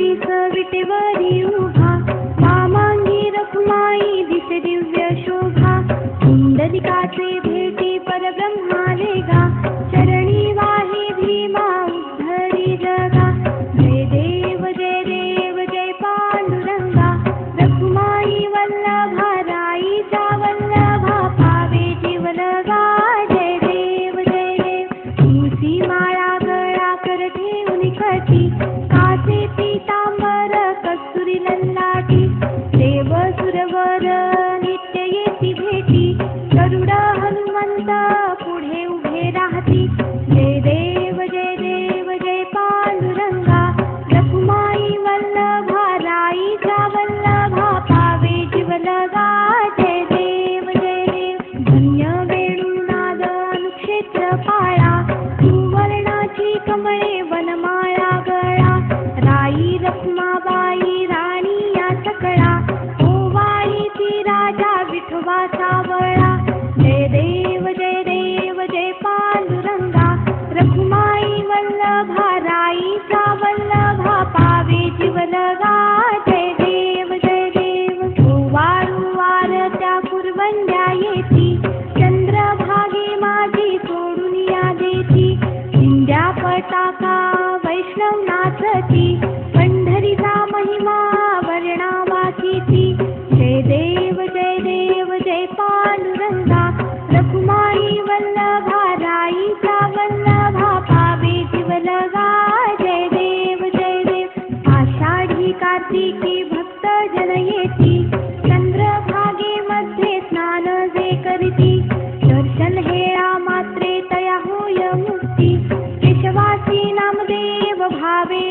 वीस विटेवरी उभा, वामांगी रखुमाई दिसे दिव्य शोभा. कुंडलिकाचे भेटी परब्रह्माले गा, चरणी वाही भीमा उद्धरी जगा. जय देव जय पांडुरंगा, रखुमाई वल्लभा राईचा वल्लभा पावे जीवलगा. जय देव तुळशी माळा गळा कर ठेवून कटी, काचे पीतांबर कस्तुरी ललाटी. देव सुरवर नित्य येती भेटी, गरुड हनुमंत पुढे उभे राहती. जय देव जय पांडुरंगा, रखुमाई वल्लभा राईचा वल्लभा पावे जीवलगा. जय देव धन्य वेणुनाद अनुक्षेत्र पाळा, सुवर्णाची कमळे वनमाळा गळा. राई रखुमाबाई राणी या सकळा, ओवाळीती राजा विठोबा सावळा. जय देव जय पांडुरंगा, रखुमाई वल्लभा राईचा वल्लभा पावे जीवलगा. जय देव ओवाळू वारत्या कुरवंड्या येती, चंद्रभागे माझी सोडून या देती. इंद्या पताका वैष्णव नाचती, पंढरीचा महिमा वर्णावाकीती. जय देव जय पांडुरंगा, रखुमाई वल्लभा राईचा वल्लभा पावे जीवलगा. जय देव आषाढी कार्तिकी भक्त जन येती, चंद्रभागे मध्ये स्नान जे करीती. दर्शन हेळा मात्रे तया होय मुक्ती, केशवासी नामदेव भावे